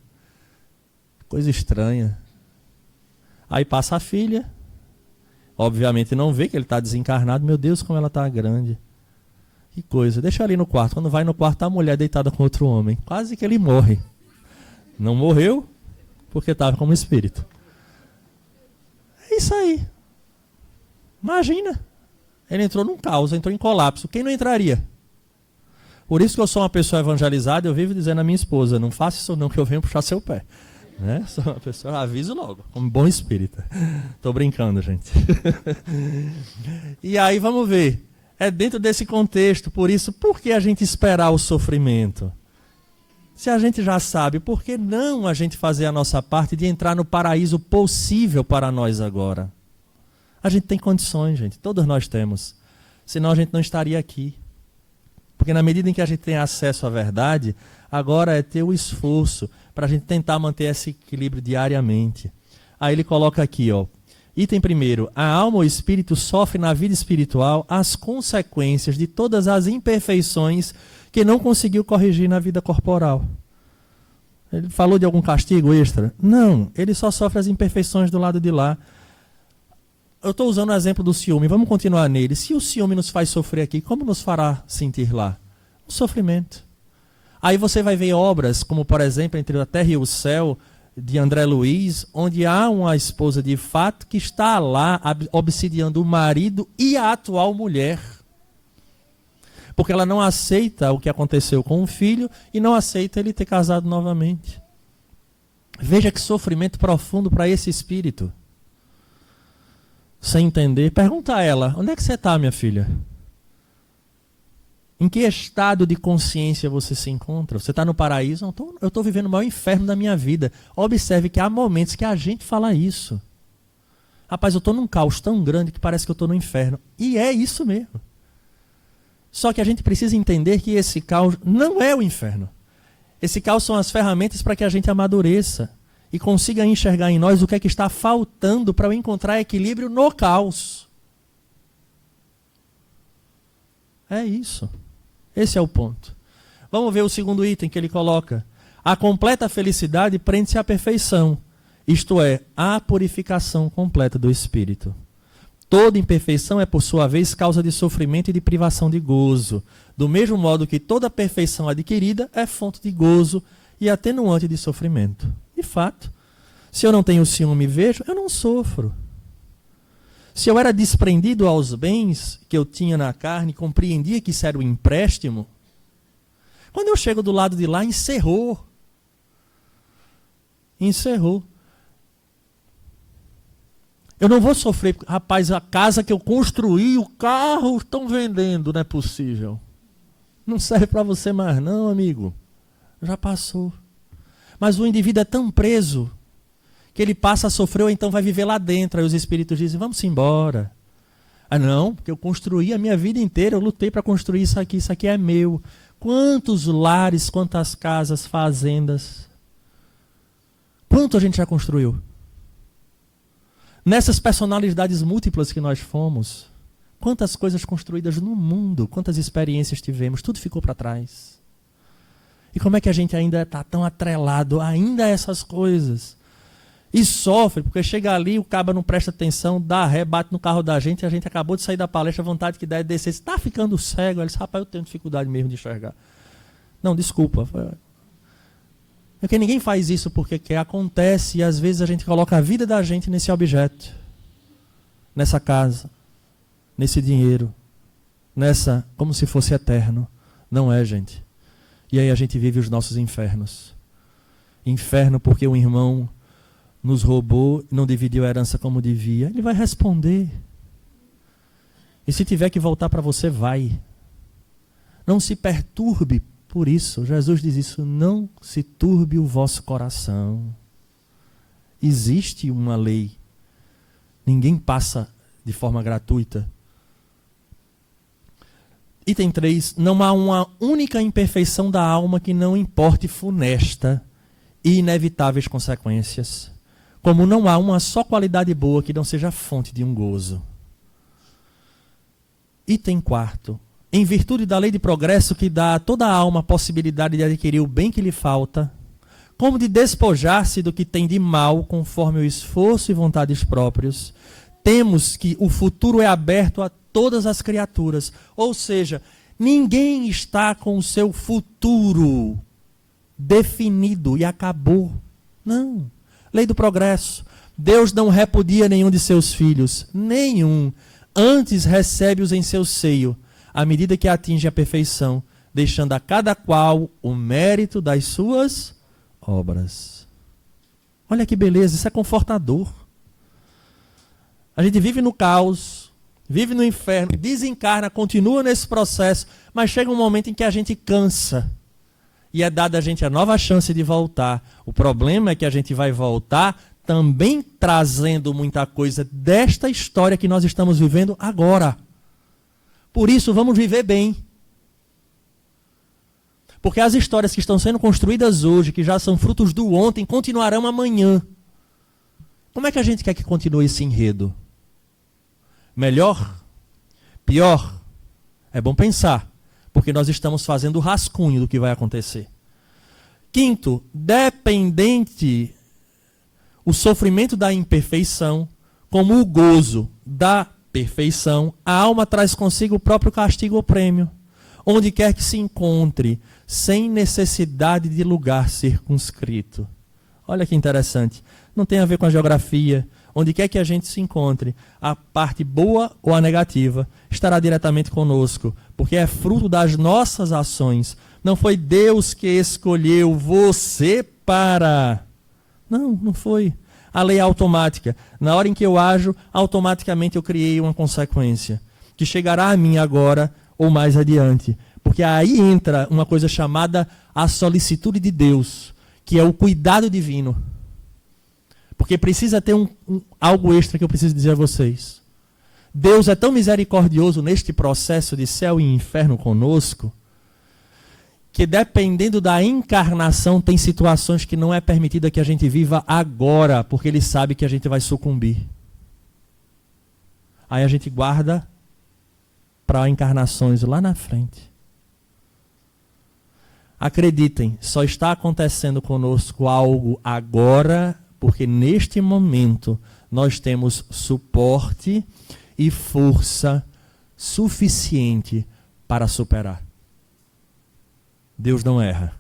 Coisa estranha. Aí passa a filha. Obviamente não vê que ele está desencarnado. Meu Deus, como ela está grande. Que coisa. Deixa ali no quarto. Quando vai no quarto, tá a mulher deitada com outro homem. Quase que ele morre. Não morreu, porque estava como espírito. É isso aí. Imagina. Ele entrou num caos, entrou em colapso. Quem não entraria? Por isso que eu sou uma pessoa evangelizada, eu vivo dizendo à minha esposa, não faça isso não, que eu venho puxar seu pé. Né? Sou uma pessoa, eu aviso logo, como bom espírita. Estou brincando, gente. E aí vamos ver. É dentro desse contexto, por isso, por que a gente esperar o sofrimento? Se a gente já sabe, por que não a gente fazer a nossa parte de entrar no paraíso possível para nós agora? A gente tem condições, gente. Todos nós temos. Senão a gente não estaria aqui. Porque na medida em que a gente tem acesso à verdade, agora é ter o esforço para a gente tentar manter esse equilíbrio diariamente. Aí ele coloca aqui, ó. Item primeiro. A alma ou espírito sofre na vida espiritual as consequências de todas as imperfeições que não conseguiu corrigir na vida corporal. Ele falou de algum castigo extra? Não. Ele só sofre as imperfeições do lado de lá. Eu estou usando o exemplo do ciúme, vamos continuar nele. Se o ciúme nos faz sofrer aqui, como nos fará sentir lá? Um sofrimento. Aí você vai ver obras, como por exemplo, Entre a Terra e o Céu, de André Luiz, onde há uma esposa de fato que está lá obsidiando o marido e a atual mulher. Porque ela não aceita o que aconteceu com o filho e não aceita ele ter casado novamente. Veja que sofrimento profundo para esse espírito. Sem entender, pergunta a ela, onde é que você está, minha filha? Em que estado de consciência você se encontra? Você está no paraíso? Não, eu estou vivendo o maior inferno da minha vida. Observe que há momentos que a gente fala isso. Rapaz, eu estou num caos tão grande que parece que eu estou no inferno. E é isso mesmo. Só que a gente precisa entender que esse caos não é o inferno. Esse caos são as ferramentas para que a gente amadureça e consiga enxergar em nós o que é que está faltando para eu encontrar equilíbrio no caos. É isso. Esse é o ponto. Vamos ver o segundo item que ele coloca. A completa felicidade prende-se à perfeição, isto é, à purificação completa do espírito. Toda imperfeição é, por sua vez, causa de sofrimento e de privação de gozo, do mesmo modo que toda perfeição adquirida é fonte de gozo e atenuante de sofrimento. De fato, se eu não tenho ciúme e vejo, eu não sofro. Se eu era desprendido aos bens que eu tinha na carne, compreendia que isso era um empréstimo, quando eu chego do lado de lá, encerrou. Encerrou. Eu não vou sofrer, rapaz, a casa que eu construí, o carro estão vendendo, não é possível. Não serve para você mais não, amigo. Já passou. Mas o indivíduo é tão preso que ele passa a sofrer ou então vai viver lá dentro. Aí os espíritos dizem, vamos embora. Ah não, porque eu construí a minha vida inteira, eu lutei para construir isso aqui é meu. Quantos lares, quantas casas, fazendas Quanto a gente já construiu? Nessas personalidades múltiplas que nós fomos, quantas coisas construídas no mundo, quantas experiências tivemos, tudo ficou para trás. E como é que a gente ainda está tão atrelado ainda a essas coisas? E sofre, porque chega ali, o caba não presta atenção, dá ré, bate no carro da gente, e a gente acabou de sair da palestra, a vontade que dá é descer. Está ficando cego? Ele disse, rapaz, eu tenho dificuldade mesmo de enxergar. Não, desculpa. Porque ninguém faz isso porque quer, acontece, e às vezes a gente coloca a vida da gente nesse objeto, nessa casa, nesse dinheiro, nessa, como se fosse eterno. Não é, gente. E aí a gente vive os nossos infernos. Inferno porque o irmão nos roubou, não dividiu a herança como devia. Ele vai responder. E se tiver que voltar para você, vai. Não se perturbe por isso. Jesus diz isso, não se turbe o vosso coração. Existe uma lei. Ninguém passa de forma gratuita. Item 3. Não há uma única imperfeição da alma que não importe funesta e inevitáveis consequências. Como não há uma só qualidade boa que não seja fonte de um gozo. Item 4. Em virtude da lei de progresso que dá a toda a alma a possibilidade de adquirir o bem que lhe falta, como de despojar-se do que tem de mal conforme o esforço e vontades próprios, temos que o futuro é aberto a todas as criaturas. Ou seja, ninguém está com o seu futuro definido e acabou. Não. Lei do progresso. Deus não repudia nenhum de seus filhos. Nenhum. Antes recebe-os em seu seio, à medida que atinge a perfeição, deixando a cada qual o mérito das suas obras. Olha que beleza, isso é confortador. A gente vive no caos, vive no inferno, desencarna, continua nesse processo, mas chega um momento em que a gente cansa. E é dada a gente a nova chance de voltar. O problema é que a gente vai voltar também trazendo muita coisa desta história que nós estamos vivendo agora. Por isso, vamos viver bem. Porque as histórias que estão sendo construídas hoje, que já são frutos do ontem, continuarão amanhã. Como é que a gente quer que continue esse enredo? Melhor? Pior? É bom pensar, porque nós estamos fazendo o rascunho do que vai acontecer. Quinto, dependente o sofrimento da imperfeição, como o gozo da perfeição, a alma traz consigo o próprio castigo ou prêmio, onde quer que se encontre, sem necessidade de lugar circunscrito. Olha que interessante. Não tem a ver com a geografia. Onde quer que a gente se encontre, a parte boa ou a negativa estará diretamente conosco, porque é fruto das nossas ações. Não foi Deus que escolheu você para... Não foi. A lei é automática. Na hora em que eu ajo, automaticamente eu criei uma consequência, que chegará a mim agora ou mais adiante. Porque aí entra uma coisa chamada a solicitude de Deus, que é o cuidado divino. Porque precisa ter algo extra que eu preciso dizer a vocês. Deus é tão misericordioso neste processo de céu e inferno conosco, que dependendo da encarnação, tem situações que não é permitida que a gente viva agora, porque Ele sabe que a gente vai sucumbir. Aí a gente guarda para encarnações lá na frente. Acreditem, só está acontecendo conosco algo agora, porque neste momento nós temos suporte e força suficiente para superar. Deus não erra.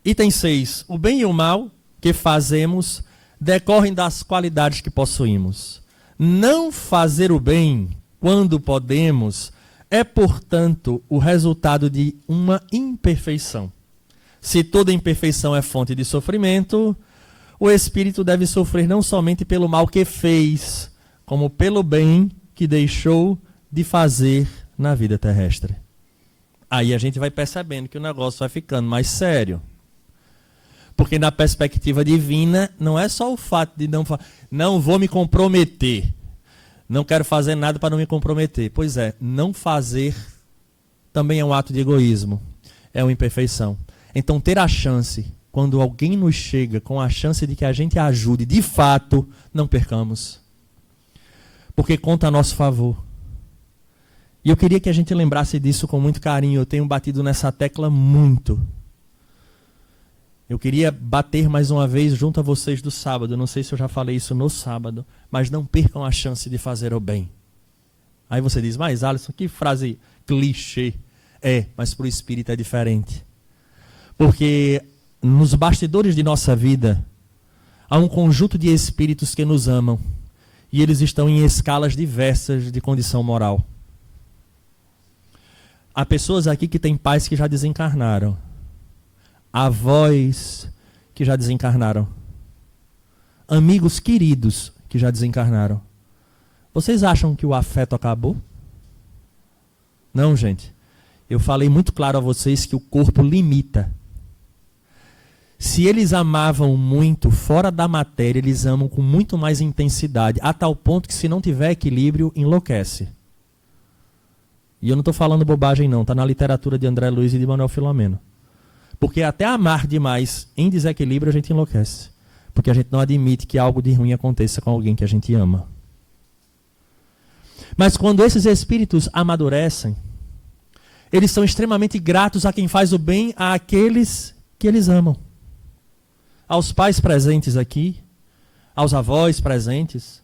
Item 6. O bem e o mal que fazemos decorrem das qualidades que possuímos. Não fazer o bem quando podemos é, portanto, o resultado de uma imperfeição. Se toda imperfeição é fonte de sofrimento, o espírito deve sofrer não somente pelo mal que fez, como pelo bem que deixou de fazer na vida terrestre. Aí a gente vai percebendo que o negócio vai ficando mais sério. Porque na perspectiva divina, não é só o fato de não vou me comprometer. Não quero fazer nada para não me comprometer. Pois é, não fazer também é um ato de egoísmo. É uma imperfeição. Então ter a chance quando alguém nos chega com a chance de que a gente ajude, de fato, não percamos. Porque conta a nosso favor. E eu queria que a gente lembrasse disso com muito carinho. Eu tenho batido nessa tecla muito. Eu queria bater mais uma vez junto a vocês do sábado. Não sei se eu já falei isso no sábado, mas não percam a chance de fazer o bem. Aí você diz, mas Alisson, que frase clichê. É, mas para o Espírito é diferente. Porque nos bastidores de nossa vida, há um conjunto de espíritos que nos amam. E eles estão em escalas diversas de condição moral. Há pessoas aqui que têm pais que já desencarnaram. Avós que já desencarnaram. Amigos queridos que já desencarnaram. Vocês acham que o afeto acabou? Não, gente. Eu falei muito claro a vocês que o corpo limita. Se eles amavam muito fora da matéria, eles amam com muito mais intensidade, a tal ponto que se não tiver equilíbrio, enlouquece. E eu não estou falando bobagem não, está na literatura de André Luiz e de Manuel Filomeno. Porque até amar demais em desequilíbrio a gente enlouquece. Porque a gente não admite que algo de ruim aconteça com alguém que a gente ama. Mas quando esses espíritos amadurecem, eles são extremamente gratos a quem faz o bem àqueles que eles amam. Aos pais presentes aqui, aos avós presentes.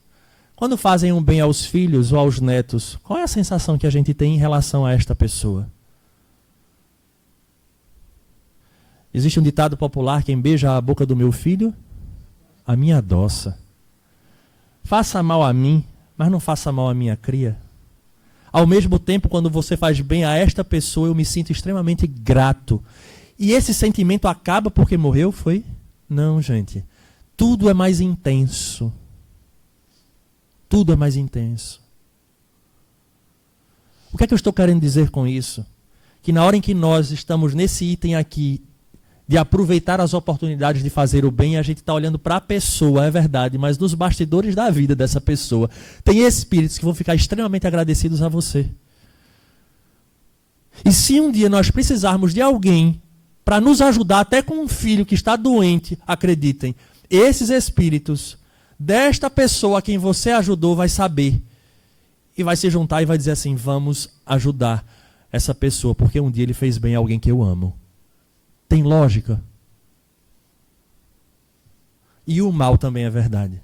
Quando fazem um bem aos filhos ou aos netos, qual é a sensação que a gente tem em relação a esta pessoa? Existe um ditado popular, quem beija a boca do meu filho, a minha adoça. Faça mal a mim, mas não faça mal à minha cria. Ao mesmo tempo, quando você faz bem a esta pessoa, eu me sinto extremamente grato. E esse sentimento acaba porque morreu, foi? Não, gente. Tudo é mais intenso. Tudo é mais intenso. O que é que eu estou querendo dizer com isso? Que na hora em que nós estamos nesse item aqui, de aproveitar as oportunidades de fazer o bem, a gente está olhando para a pessoa, é verdade, mas nos bastidores da vida dessa pessoa, tem espíritos que vão ficar extremamente agradecidos a você. E se um dia nós precisarmos de alguém para nos ajudar, até com um filho que está doente, acreditem, esses espíritos desta pessoa a quem você ajudou vai saber e vai se juntar e vai dizer assim, vamos ajudar essa pessoa, porque um dia ele fez bem a alguém que eu amo. Tem lógica? E o mal também é verdade.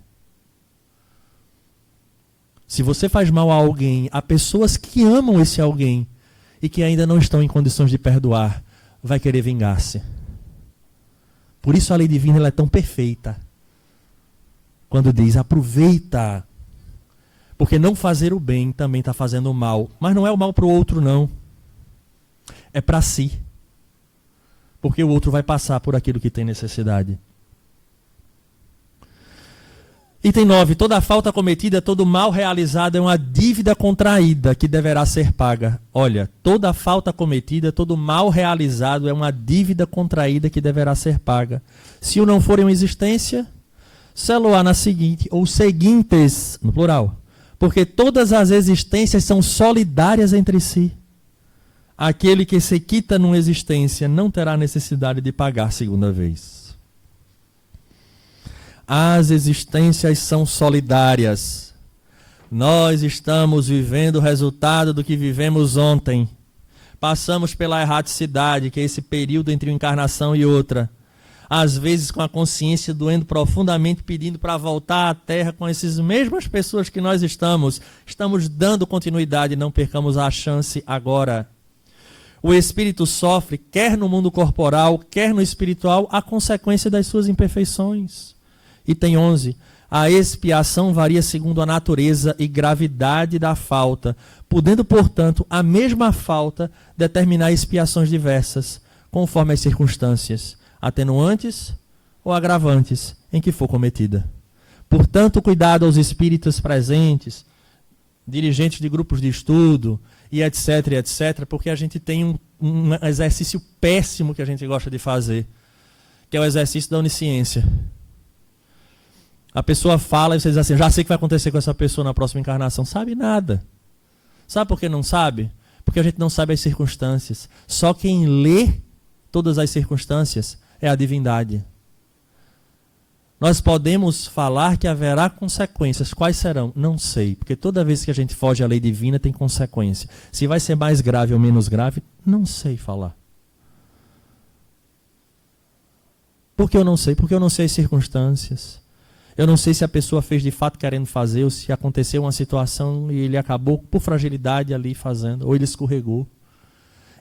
Se você faz mal a alguém, a pessoas que amam esse alguém e que ainda não estão em condições de perdoar, vai querer vingar-se. Por isso a lei divina ela é tão perfeita. Quando diz, aproveita. Porque não fazer o bem também está fazendo o mal. Mas não é o mal para o outro, não. É para si. Porque o outro vai passar por aquilo que tem necessidade. Item 9. Toda falta cometida, todo mal realizado é uma dívida contraída que deverá ser paga. Olha, toda falta cometida, todo mal realizado é uma dívida contraída que deverá ser paga. Se o não for em existência, selo-a na seguinte, ou seguintes, no plural. Porque todas as existências são solidárias entre si. Aquele que se quita numa existência não terá necessidade de pagar segunda vez. As existências são solidárias. Nós estamos vivendo o resultado do que vivemos ontem. Passamos pela erraticidade, que é esse período entre uma encarnação e outra. Às vezes com a consciência doendo profundamente, pedindo para voltar à Terra com essas mesmas pessoas que nós estamos. Estamos dando continuidade, não percamos a chance agora. O espírito sofre, quer no mundo corporal, quer no espiritual, a consequência das suas imperfeições. Item 11. A expiação varia segundo a natureza e gravidade da falta, podendo, portanto, a mesma falta determinar expiações diversas, conforme as circunstâncias, atenuantes ou agravantes em que for cometida. Portanto, cuidado aos espíritos presentes, dirigentes de grupos de estudo, e etc, porque a gente tem um exercício péssimo que a gente gosta de fazer, que é o exercício da onisciência. A pessoa fala e você diz assim, já sei o que vai acontecer com essa pessoa na próxima encarnação. Sabe nada. Sabe por que não sabe? Porque a gente não sabe as circunstâncias. Só quem lê todas as circunstâncias É a divindade. Nós podemos falar que haverá consequências. Quais serão? Não sei. Porque toda vez que a gente foge à lei divina tem consequência. Se vai ser mais grave ou menos grave, não sei falar. Por que eu não sei? Porque eu não sei as circunstâncias. Eu não sei se a pessoa fez de fato querendo fazer, ou se aconteceu uma situação e ele acabou por fragilidade ali fazendo, ou ele escorregou.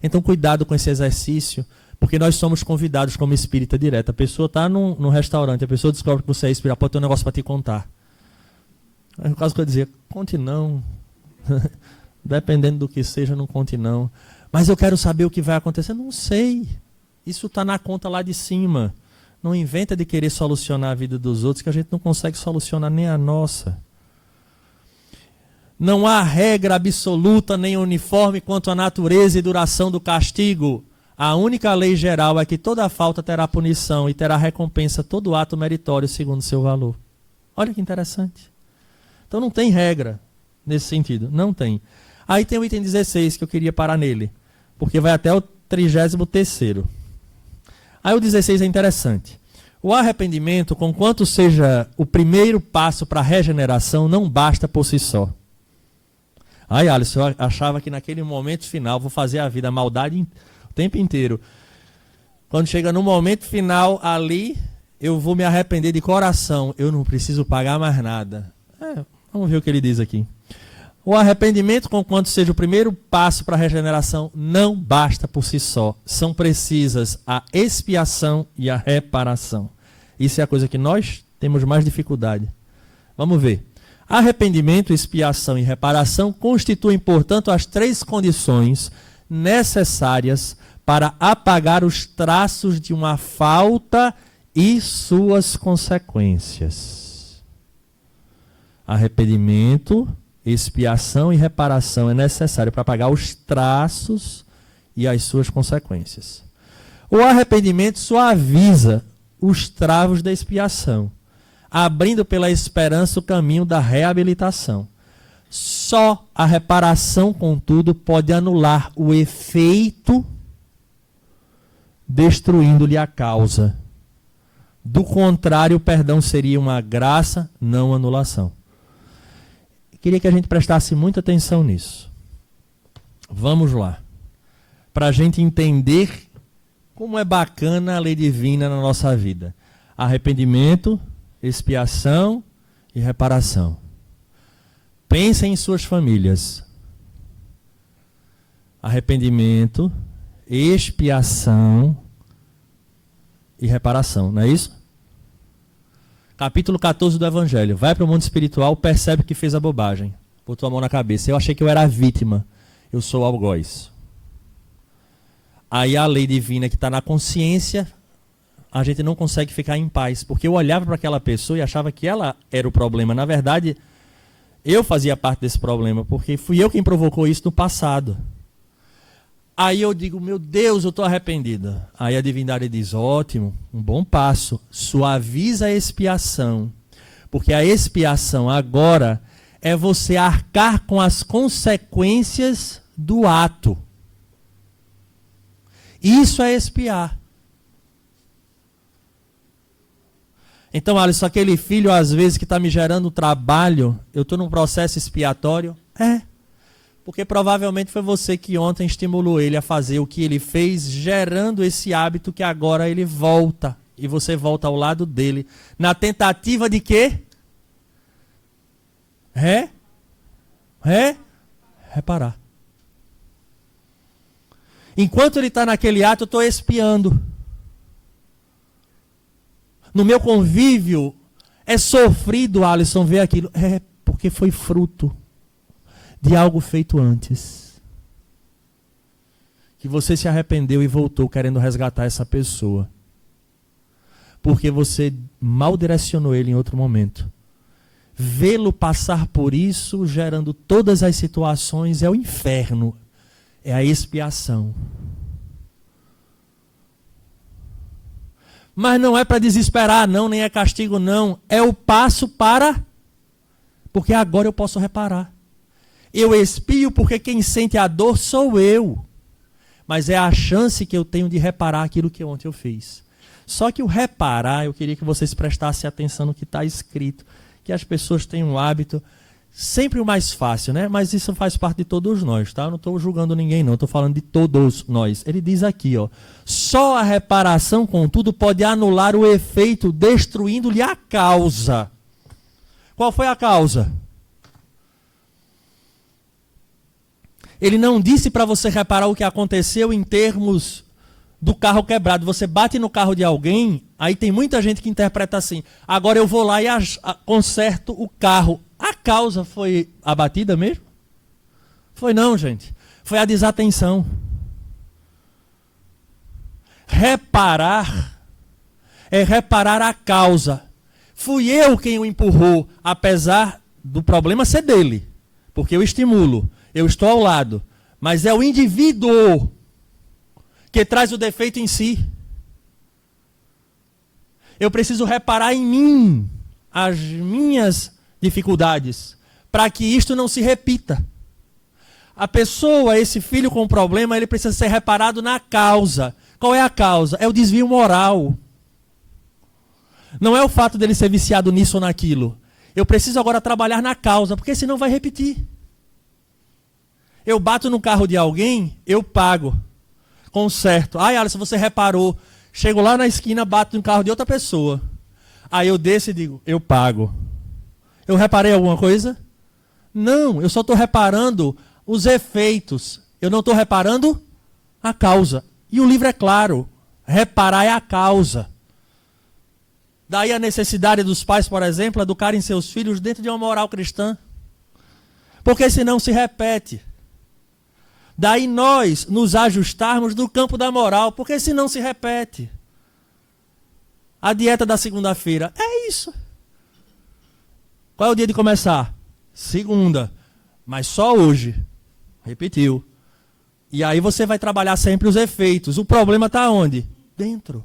Então cuidado com esse exercício, porque nós somos convidados como espírita direto. A pessoa está num restaurante, a pessoa descobre que você é espírita, pode ter um negócio para te contar. Aí no caso que eu dizia, conte não. Dependendo do que seja, não conte não. Mas eu quero saber o que vai acontecer. Não sei. Isso está na conta lá de cima. Não inventa de querer solucionar a vida dos outros, que a gente não consegue solucionar nem a nossa. Não há regra absoluta nem uniforme quanto à natureza e duração do castigo. A única lei geral é que toda falta terá punição e terá recompensa todo ato meritório segundo seu valor. Olha que interessante. Então não tem regra nesse sentido. Não tem. Aí tem o item 16 que eu queria parar nele, porque vai até o 33º. Aí o 16 é interessante. O arrependimento, conquanto seja o primeiro passo para a regeneração, não basta por si só. Aí, Alisson, eu achava que naquele momento final, vou fazer a vida, a maldade o tempo inteiro. Quando chega no momento final, ali, eu vou me arrepender de coração. Eu não preciso pagar mais nada. Vamos ver o que ele diz aqui. O arrependimento, conquanto seja o primeiro passo para a regeneração, não basta por si só. São precisas a expiação e a reparação. Isso é a coisa que nós temos mais dificuldade. Vamos ver. Arrependimento, expiação e reparação constituem, portanto, as 3 condições necessárias para apagar os traços de uma falta e suas consequências. Arrependimento, expiação e reparação é necessário para apagar os traços e as suas consequências. O arrependimento suaviza os travos da expiação, abrindo pela esperança o caminho da reabilitação. Só a reparação, contudo, pode anular o efeito, destruindo-lhe a causa. Do contrário, o perdão seria uma graça, não anulação. Queria que a gente prestasse muita atenção nisso. Vamos lá. Para a gente entender como é bacana a lei divina na nossa vida. Arrependimento, expiação e reparação. Pensem em suas famílias. Arrependimento, expiação e reparação, não é isso? Capítulo 14 do Evangelho. Vai para o mundo espiritual, percebe que fez a bobagem. Botou a mão na cabeça. Eu achei que eu era a vítima. Eu sou o algoz. Aí a lei divina que está na consciência, a gente não consegue ficar em paz. Porque eu olhava para aquela pessoa e achava que ela era o problema. Na verdade, eu fazia parte desse problema, porque fui eu quem provocou isso no passado. Aí eu digo, meu Deus, eu estou arrependida. Aí a divindade diz, ótimo, um bom passo. Suaviza a expiação. Porque a expiação agora é você arcar com as consequências do ato. Isso é expiar. Então, Alisson, aquele filho, às vezes, que está me gerando trabalho, eu estou num processo expiatório? Porque provavelmente foi você que ontem estimulou ele a fazer o que ele fez, gerando esse hábito que agora ele volta. E você volta ao lado dele. Na tentativa de quê? Reparar. Enquanto ele está naquele ato, eu estou expiando. No meu convívio, é sofrido, Alisson, ver aquilo. Porque foi fruto de algo feito antes. Que você se arrependeu e voltou querendo resgatar essa pessoa. Porque você mal direcionou ele em outro momento. Vê-lo passar por isso, gerando todas as situações, é o inferno. É a expiação. Mas não é para desesperar, não, nem é castigo, não. É o passo para... Porque agora eu posso reparar. Eu expio porque quem sente a dor sou eu. Mas é a chance que eu tenho de reparar aquilo que ontem eu fiz. Só que o reparar, eu queria que vocês prestassem atenção no que está escrito, que as pessoas têm um hábito, sempre o mais fácil, né? Mas isso faz parte de todos nós, tá? Eu não estou julgando ninguém, não. Estou falando de todos nós. Ele diz aqui, ó, só a reparação, contudo, pode anular o efeito, destruindo-lhe a causa. Qual foi a causa? Ele não disse para você reparar o que aconteceu em termos do carro quebrado. Você bate no carro de alguém, aí tem muita gente que interpreta assim, agora eu vou lá e conserto o carro. A causa foi abatida mesmo? Foi não, gente. Foi a desatenção. Reparar é reparar a causa. Fui eu quem o empurrou, apesar do problema ser dele, porque eu estimulo, eu estou ao lado, mas é o indivíduo que traz o defeito em si. Eu preciso reparar em mim as minhas dificuldades, para que isto não se repita. A pessoa, esse filho com problema, ele precisa ser reparado na causa. Qual é a causa? É o desvio moral. Não é o fato dele ser viciado nisso ou naquilo. Eu preciso agora trabalhar na causa, porque senão vai repetir. Eu bato no carro de alguém, eu pago. Conserto. Ai, Alisson, você reparou. Chego lá na esquina, bato no carro de outra pessoa. Aí eu desço e digo, eu pago. Eu reparei alguma coisa? Não, eu só estou reparando os efeitos. Eu não estou reparando a causa. E o livro é claro. Reparar é a causa. Daí a necessidade dos pais, por exemplo, educarem seus filhos dentro de uma moral cristã. Porque senão se repete. Daí nós nos ajustarmos no campo da moral, porque senão se repete. A dieta da segunda-feira é isso. Qual é o dia de começar? Segunda. Mas só hoje. Repetiu. E aí você vai trabalhar sempre os efeitos. O problema está onde? Dentro.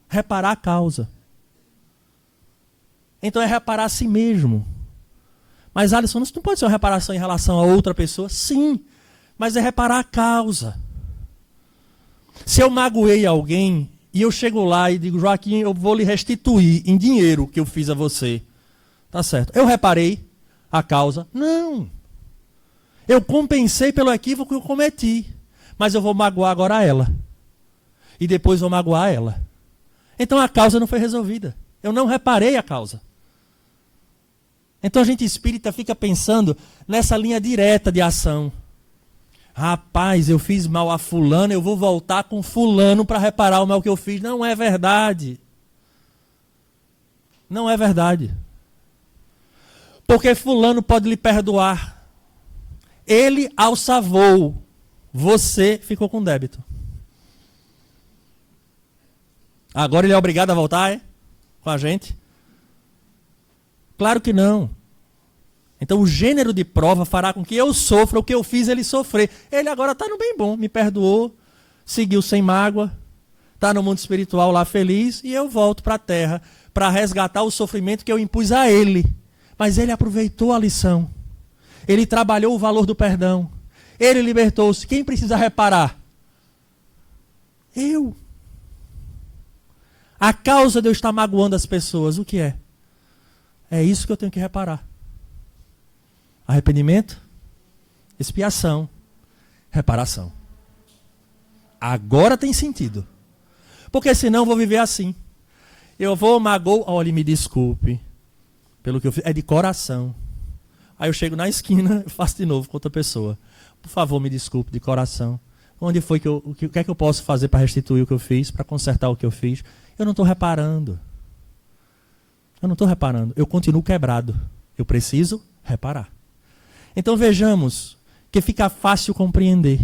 Reparar a causa. Então é reparar a si mesmo. Mas Alisson, isso não pode ser uma reparação em relação a outra pessoa? Sim. Mas é reparar a causa. Se eu magoei alguém e eu chego lá e digo, Joaquim, eu vou lhe restituir em dinheiro o que eu fiz a você. Tá certo. Eu reparei a causa? Não. Eu compensei pelo equívoco que eu cometi. Mas eu vou magoar agora ela. E depois vou magoar ela. Então a causa não foi resolvida. Eu não reparei a causa. Então a gente espírita fica pensando nessa linha direta de ação. Rapaz, eu fiz mal a fulano, eu vou voltar com fulano para reparar o mal que eu fiz. Não é verdade. Não é verdade. Porque fulano pode lhe perdoar. Ele alça voo. Você ficou com débito. Agora ele é obrigado a voltar, é? Com a gente? Claro que não. Então o gênero de prova fará com que eu sofra o que eu fiz ele sofrer. Ele agora está no bem bom, me perdoou, seguiu sem mágoa, está no mundo espiritual lá feliz e eu volto para a terra para resgatar o sofrimento que eu impus a ele. Mas ele aproveitou a lição. Ele trabalhou o valor do perdão. Ele libertou-se. Quem precisa reparar? Eu. A causa de eu estar magoando as pessoas, o que é? É isso que eu tenho que reparar. Arrependimento, expiação, reparação. Agora tem sentido. Porque senão eu vou viver assim. Eu vou, magoo, olha, me desculpe pelo que eu fiz. É de coração. Aí eu chego na esquina e faço de novo com outra pessoa. Por favor, me desculpe de coração. Onde foi que o que é que eu posso fazer para restituir o que eu fiz, para consertar o que eu fiz? Eu não estou reparando. Eu não estou reparando. Eu continuo quebrado. Eu preciso reparar. Então vejamos que fica fácil compreender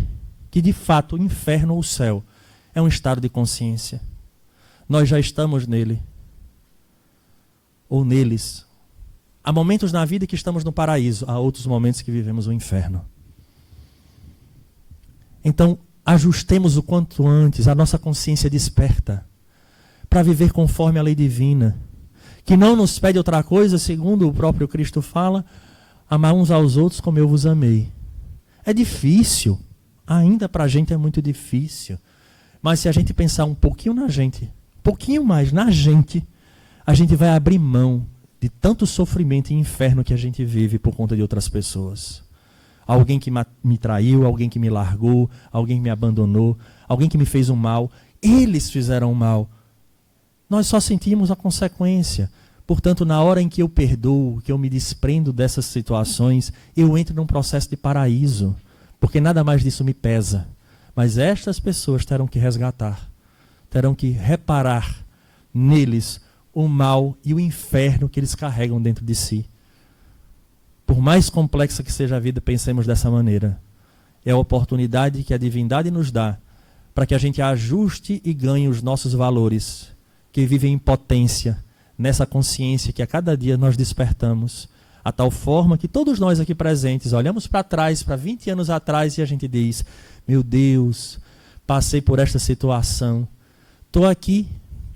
que de fato o inferno ou o céu é um estado de consciência. Nós já estamos nele. Ou neles. Há momentos na vida que estamos no paraíso, há outros momentos que vivemos o inferno. Então, ajustemos o quanto antes a nossa consciência desperta para viver conforme a lei divina, que não nos pede outra coisa, segundo o próprio Cristo fala, amar uns aos outros como eu vos amei. É difícil, ainda para a gente é muito difícil, mas se a gente pensar um pouquinho na gente, um pouquinho mais na gente, a gente vai abrir mão de tanto sofrimento e inferno que a gente vive por conta de outras pessoas. Alguém que me traiu, alguém que me largou, alguém que me abandonou, alguém que me fez um mal. Eles fizeram mal. Nós só sentimos a consequência. Portanto, na hora em que eu perdoo, que eu me desprendo dessas situações, eu entro num processo de paraíso, porque nada mais disso me pesa. Mas estas pessoas terão que resgatar, terão que reparar neles o mal e o inferno que eles carregam dentro de si. Por mais complexa que seja a vida, pensemos dessa maneira. É a oportunidade que a divindade nos dá para que a gente ajuste e ganhe os nossos valores, que vivem em potência, nessa consciência que a cada dia nós despertamos, a tal forma que todos nós aqui presentes olhamos para trás, para 20 anos atrás, e a gente diz: meu Deus, passei por esta situação, estou aqui,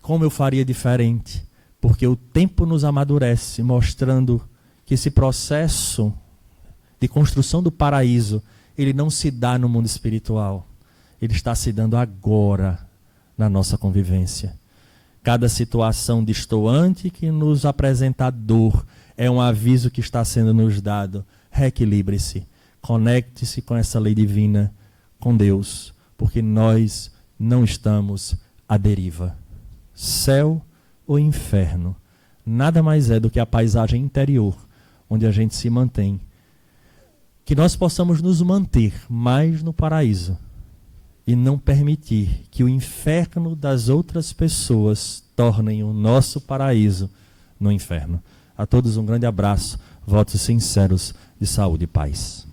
como eu faria diferente? Porque o tempo nos amadurece, mostrando que esse processo de construção do paraíso, ele não se dá no mundo espiritual, ele está se dando agora na nossa convivência. Cada situação destoante que nos apresenta dor é um aviso que está sendo nos dado. Reequilibre-se, conecte-se com essa lei divina, com Deus, porque nós não estamos à deriva. Céu ou inferno, nada mais é do que a paisagem interior, onde a gente se mantém. Que nós possamos nos manter mais no paraíso e não permitir que o inferno das outras pessoas tornem o nosso paraíso no inferno. A todos um grande abraço, votos sinceros de saúde e paz.